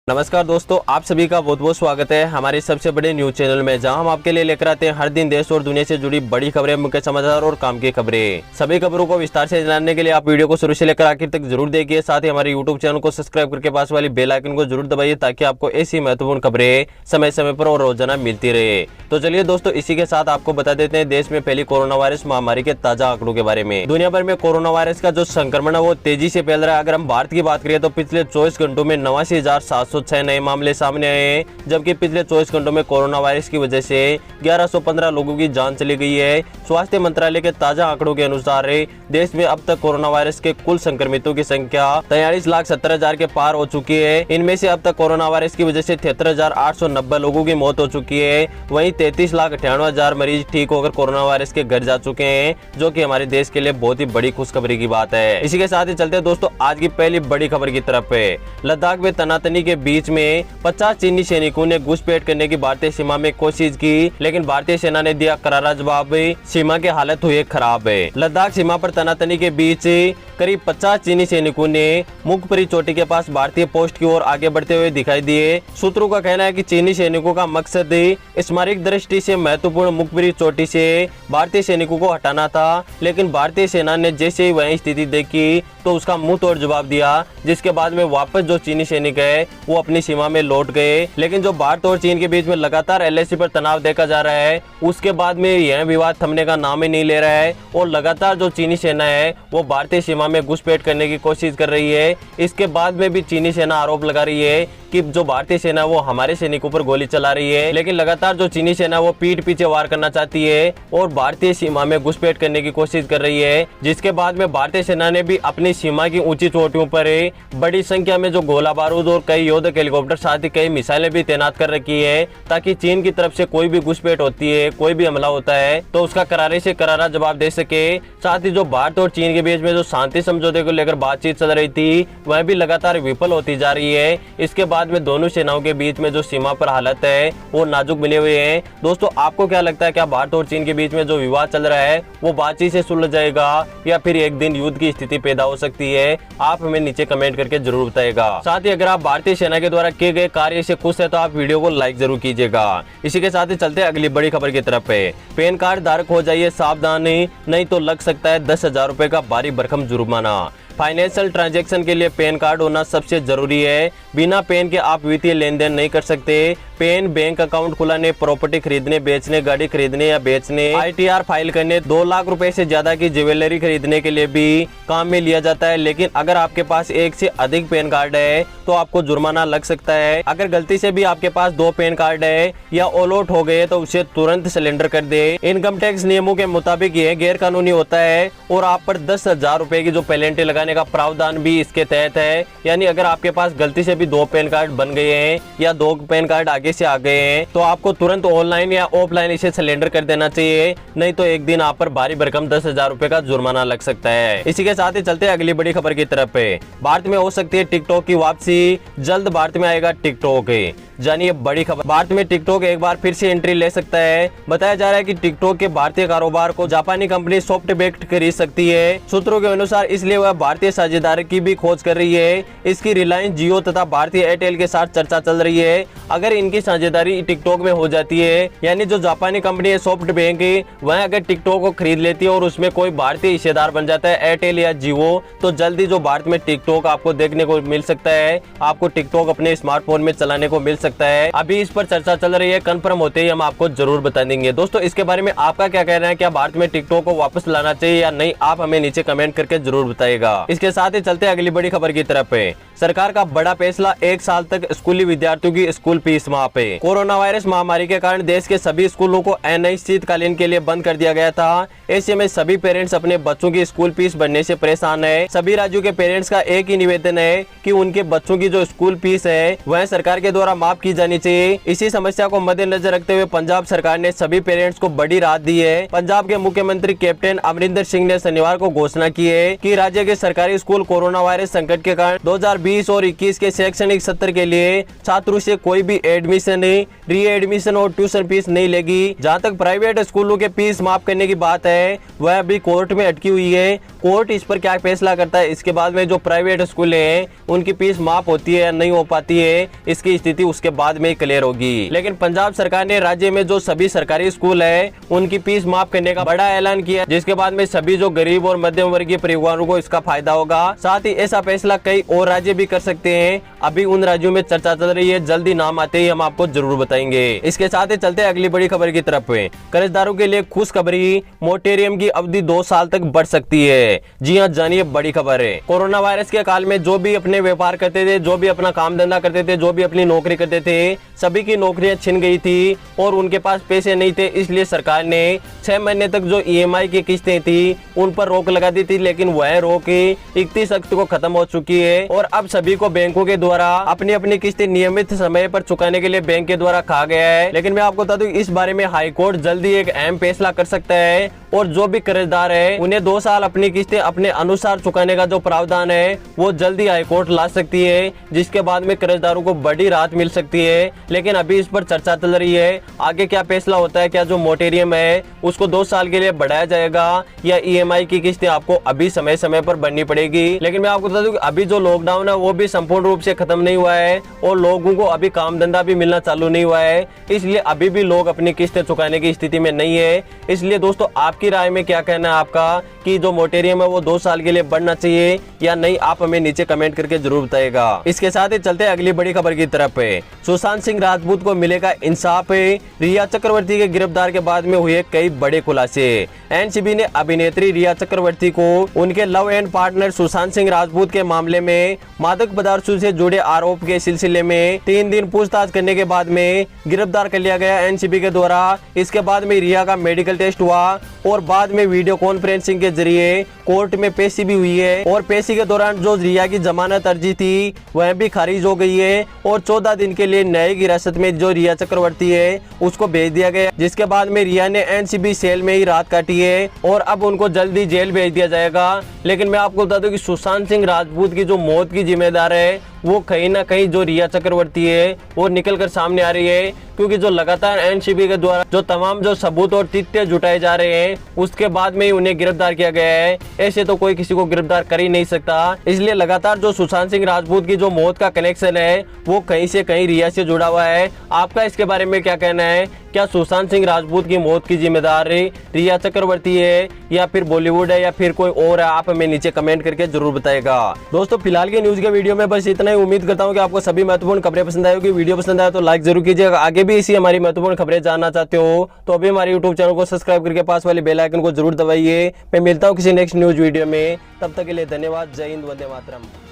नमस्कार दोस्तों, आप सभी का बहुत बहुत स्वागत है हमारे सबसे बड़े न्यूज चैनल में, जहां हम आपके लिए लेकर आते हैं हर दिन देश और दुनिया से जुड़ी बड़ी खबरें, मुख्य समाचार और काम की खबरें। सभी खबरों को विस्तार से जानने के लिए आप वीडियो को शुरू से लेकर आखिर तक जरूर देखिए। साथ ही हमारे यूट्यूब चैनल को सब्सक्राइब करके पास वाली बेल आइकन को जरूर दबाइए, ताकि आपको ऐसी महत्वपूर्ण खबरें समय समय पर और रोजाना मिलती रहे। तो चलिए दोस्तों, इसी के साथ आपको बता देते हैं देश में फैली कोरोना वायरस महामारी के ताजा आंकड़ों के बारे में। दुनिया भर में कोरोना वायरस का जो संक्रमण है वो तेजी से फैल रहा है। अगर हम भारत की बात करें तो पिछले 24 घंटों में 89,706 नए मामले सामने आए, जबकि पिछले 24 घंटों में कोरोना वायरस की वजह से 1115 लोगों की जान चली गई है। स्वास्थ्य मंत्रालय के ताजा आंकड़ों के अनुसार देश में अब तक कोरोना वायरस के कुल संक्रमितों की संख्या 43,70,000 के पार हो चुकी है। इनमें से अब तक कोरोना वायरस की वजह से 73,890 लोगों की मौत हो चुकी है। वहीं 33,98,000 मरीज ठीक होकर कोरोना वायरस के घर जा चुके हैं, जो कि हमारे देश के लिए बहुत ही बड़ी खुशखबरी की बात है। इसी के साथ ही चलते हैं दोस्तों आज की पहली बड़ी खबर की तरफ है। लद्दाख में तनातनी के बीच में 50 चीनी सैनिकों ने घुसपैठ करने की भारतीय सीमा में कोशिश की, लेकिन भारतीय सेना ने दिया करारा जवाब। सीमा की हालत हुई खराब है। लद्दाख सीमा पर तनातनी के बीच करीब 50 चीनी सैनिकों ने मुखपरी चोटी के पास भारतीय पोस्ट की ओर आगे बढ़ते हुए दिखाई दिए। सूत्रों का कहना है कि चीनी सैनिकों का मकसद स्मारक दृष्टि से महत्वपूर्ण मुखपरी चोटी से भारतीय सैनिकों को हटाना था, लेकिन भारतीय सेना ने जैसे ही वही स्थिति देखी तो उसका मुंह तोड़ जवाब दिया, जिसके बाद में वापस जो चीनी सैनिक है वो अपनी सीमा में लौट गए। लेकिन जो भारत और चीन के बीच में लगातार एलएसी पर तनाव देखा जा रहा है, उसके बाद में यह विवाद थमने का नाम ही नहीं ले रहा है और लगातार जो चीनी सेना है वो भारतीय सीमा में घुसपैठ करने की कोशिश कर रही है। इसके बाद में भी चीनी सेना आरोप लगा रही है कि जो भारतीय सेना वो हमारे सैनिकों पर गोली चला रही है, लेकिन लगातार जो चीनी सेना वो पीठ पीछे वार करना चाहती है और भारतीय सीमा में घुसपैठ करने की कोशिश कर रही है। जिसके बाद में भारतीय सेना ने भी अपनी सीमा की ऊंची चोटियों पर बड़ी संख्या में जो गोला बारूद और कई युद्धक हेलीकॉप्टर साथ ही कई मिसाइलें भी तैनात कर रखी है, ताकि चीन की तरफ से कोई भी घुसपैठ होती है, कोई भी हमला होता है तो उसका करारे से करारा जवाब दे सके। साथ ही जो भारत और चीन के बीच में जो शांति समझौते को लेकर बातचीत चल रही थी वह भी लगातार विफल होती जा रही है। इसके बाद में दोनों सेनाओं के बीच में जो सीमा पर हालत है वो नाजुक बने हुए हैं। दोस्तों आपको क्या लगता है, क्या भारत और चीन के बीच में जो विवाद चल रहा है वो बातचीत से सुलझ जाएगा या फिर एक दिन युद्ध की स्थिति पैदा हो सकती है? आप हमें नीचे कमेंट करके जरूर बताइएगा। साथ ही अगर आप भारतीय सेना के द्वारा किए गए कार्य से खुश है तो आप वीडियो को लाइक जरूर कीजिएगा। इसी के साथ ही चलते हैं अगली बड़ी खबर की तरफ है। पैन कार्ड धारक हो जाइए सावधान, नहीं तो लग सकता है 10,000 रुपए का भारी भरकम जुर्माना। फाइनेंशियल ट्रांजैक्शन के लिए पैन कार्ड होना सबसे जरूरी है। बिना पैन के आप वित्तीय लेन देन नहीं कर सकते। पैन, बैंक अकाउंट खुलाने, प्रॉपर्टी खरीदने बेचने, गाड़ी खरीदने या बेचने, ITR फाइल करने, 2 लाख रुपए से ज्यादा की ज्वेलरी खरीदने के लिए भी काम में लिया जाता है। लेकिन अगर आपके पास एक से अधिक पैन कार्ड है तो आपको जुर्माना लग सकता है। अगर गलती से भी आपके पास 2 पैन कार्ड है या ऑल आउट हो गए तो उसे तुरंत सिलेंडर कर दे। इनकम टैक्स नियमों के मुताबिक ये गैर कानूनी होता है और आप पर 10,000 रुपए की जो पेनल्टी लगाने का प्रावधान भी इसके तहत है। यानी अगर आपके पास गलती से भी 2 पैन कार्ड बन गए हैं या 2 पैन कार्ड आगे से आ गए हैं तो आपको तुरंत ऑनलाइन या ऑफलाइन इसे सिलेंडर कर देना चाहिए, नहीं तो एक दिन आप पर भारी भरकम 10,000 रुपए का जुर्माना लग सकता है। इसी के साथ ही चलते हैं अगली बड़ी खबर की तरफ है। भारत में हो सकती है टिकटॉक की वापसी, जल्द भारत में आएगा टिकटॉक। जानिए बड़ी खबर, भारत में टिकटॉक एक बार फिर से एंट्री ले सकता है। बताया जा रहा है कि टिकटॉक के भारतीय कारोबार को जापानी कंपनी सॉफ्टबैंक खरीद सकती है। सूत्रों के अनुसार इसलिए वह भारतीय साझेदारी की भी खोज कर रही है। इसकी रिलायंस जियो तथा भारतीय एयरटेल के साथ चर्चा चल रही है। अगर इनकी साझेदारी टिकटॉक में हो जाती है, यानी जो जापानी कंपनी है सॉफ्टबैंक, वह अगर टिकटॉक को खरीद लेती है और उसमें कोई भारतीय हिस्सेदार बन जाता है एयरटेल या जियो, तो जल्दी जो भारत में टिकटॉक आपको देखने को मिल सकता है। आपको टिकटॉक अपने स्मार्टफोन में चलाने को मिल सकता है। अभी इस पर चर्चा चल रही है, कंफर्म होते ही हम आपको जरूर बता देंगे। दोस्तों इसके बारे में आपका क्या कहना है, क्या भारत में टिकटॉक को वापस लाना चाहिए या नहीं, आप हमें नीचे कमेंट करके जरूर बताइएगा। इसके साथ ही चलते अगली बड़ी खबर की तरफ है। सरकार का बड़ा फैसला, 1 साल तक स्कूली विद्यार्थियों की स्कूल फीस माफ है। कोरोना वायरस महामारी के कारण देश के सभी स्कूलों को अनिश्चितकालीन के लिए बंद कर दिया गया था। ऐसे में सभी पेरेंट्स अपने बच्चों की स्कूल फीस भरने से परेशान है। सभी राज्यों के पेरेंट्स का एक ही निवेदन है कि उनके बच्चों की जो स्कूल फीस है वह सरकार के द्वारा माफ की जानी चाहिए। इसी समस्या को मद्देनजर रखते हुए पंजाब सरकार ने सभी पेरेंट्स को बड़ी राहत दी है। पंजाब के मुख्यमंत्री कैप्टन अमरिंदर सिंह ने शनिवार को घोषणा की है कि राज्य के सरकारी स्कूल कोरोना वायरस संकट के कारण 2020 और 21 के शैक्षणिक सत्र के लिए छात्रों से कोई भी एडमिशन कमीशन, री एडमिशन और ट्यूशन फीस नहीं लेगी। जहां तक प्राइवेट स्कूलों के फीस माफ करने की बात है वह अभी कोर्ट में अटकी हुई है। कोर्ट इस पर क्या फैसला करता है, इसके बाद में जो प्राइवेट स्कूल हैं उनकी फीस माफ होती है या नहीं हो पाती है, इसकी स्थिति उसके बाद में ही क्लियर होगी। लेकिन पंजाब सरकार ने राज्य में जो सभी सरकारी स्कूल है उनकी फीस माफ करने का बड़ा ऐलान किया, जिसके बाद में सभी जो गरीब और मध्यम वर्गीय परिवारों को इसका फायदा होगा। साथ ही ऐसा फैसला कई और राज्य भी कर सकते हैं। अभी उन राज्यों में चर्चा चल रही है, जल्दी नाम आते ही हम आपको जरूर बताएंगे। इसके साथ ही चलते अगली बड़ी खबर की तरफ। कर्जदारों के लिए खुशखबरी, मोरेटोरियम की अवधि 2 साल तक बढ़ सकती है। जी हाँ, जानिए बड़ी खबर है। कोरोना वायरस के काल में जो भी अपने व्यापार करते थे, जो भी अपना काम धंधा करते थे, जो भी अपनी नौकरी करते थे, सभी की नौकरियां छिन गई थी और उनके पास पैसे नहीं थे। इसलिए सरकार ने 6 महीने तक जो EMI की किस्तें थी उन पर रोक लगा दी थी, लेकिन वह रोक 31 अगस्त को खत्म हो चुकी है और अब सभी को बैंकों के द्वारा अपनी अपनी किस्तें नियमित समय पर चुकाने के लिए बैंक के द्वारा कहा गया है। लेकिन मैं आपको बता दूं, इस बारे में हाई कोर्ट जल्दी एक अहम फैसला कर सकता है और जो भी कर्जदार है उन्हें 2 साल अपनी किस्तें अपने अनुसार चुकाने का जो प्रावधान है वो जल्दी हाई कोर्ट ला सकती है, जिसके बाद में कर्जदारों को बड़ी राहत मिल सकती है। लेकिन अभी इस पर चर्चा चल रही है, आगे क्या फैसला होता है। क्या जो मोरेटोरियम है उसको 2 साल के लिए बढ़ाया जाएगा या EMI की किस्तें आपको अभी समय समय पर भरनी पड़ेगी। लेकिन मैं आपको बता दूं कि अभी जो लॉकडाउन है वो भी संपूर्ण रूप से खत्म नहीं हुआ है और लोगों को अभी काम धंधा भी मिलना चालू नहीं हुआ है, इसलिए अभी भी लोग अपनी किस्तें चुकाने की स्थिति में नहीं है। इसलिए दोस्तों, आपकी राय में क्या कहना है आपका कि जो मोरेटोरियम है वो 2 साल के लिए बढ़ना चाहिए या नहीं, आप हमें नीचे कमेंट करके जरूर बताइएगा। इसके साथ ही चलते अगली बड़ी खबर की तरफ। सुशांत सिंह राजपूत को मिलेगा इंसाफ, रिया चक्रवर्ती के गिरफ्तार के बाद में हुए कई बड़े खुलासे। एनसीबी ने अभिनेत्री रिया चक्रवर्ती को उनके love and partner Sushant Singh Rajput के मामले में मादक पदार्थों से जुड़े आरोप के सिलसिले में 3 दिन पूछताछ करने के बाद में गिरफ्तार कर लिया गया एनसीबी के द्वारा। इसके बाद में रिया का मेडिकल टेस्ट हुआ और बाद में वीडियो कॉन्फ्रेंसिंग के जरिए कोर्ट में पेशी भी हुई है और पेशी के दौरान जो रिया की जमानत अर्जी थी वह भी खारिज हो गई है और 14 दिन के लिए न्यायिक हिरासत में जो रिया चक्रवर्ती है उसको भेज दिया गया, जिसके बाद में रिया ने एनसीबी सेल में ही रात काटी है और अब उनको जल्दी जेल भेज दिया जाएगा। लेकिन मैं आपको बता दूं कि सुशांत सिंह राजपूत की जो मौत की जिम्मेदार है वो कहीं ना कहीं जो रिया चक्रवर्ती है वो निकल कर सामने आ रही है, क्योंकि जो लगातार एनसीबी के द्वारा जो तमाम जो सबूत और तथ्य जुटाए जा रहे हैं उसके बाद में ही उन्हें गिरफ्तार किया गया है। ऐसे तो कोई किसी को गिरफ्तार कर ही नहीं सकता। इसलिए लगातार जो सुशांत सिंह राजपूत की जो मौत का कनेक्शन है वो कहीं से कहीं रिया से जुड़ा हुआ है। आपका इसके बारे में क्या कहना है? क्या सुशांत सिंह राजपूत की मौत की जिम्मेदारी रिया चक्रवर्ती है या फिर बॉलीवुड है या फिर कोई और है? आप हमें नीचे कमेंट करके जरूर बताएगा। दोस्तों, फिलहाल के न्यूज के वीडियो में बस इतना ही। उम्मीद करता हूं कि आपको सभी महत्वपूर्ण खबरें पसंद आई होगी। वीडियो पसंद आया तो लाइक जरूर कीजिएगा। आगे भी इसी हमारी महत्वपूर्ण खबरें जानना चाहते हो तो अभी हमारे यूट्यूब चैनल को सब्सक्राइब करके पास वाले बेल आइकन को जरूर दबाइए। मैं मिलता हूँ किसी नेक्स्ट न्यूज वीडियो में, तब तक के लिए धन्यवाद। जय हिंद, वंदे मातरम।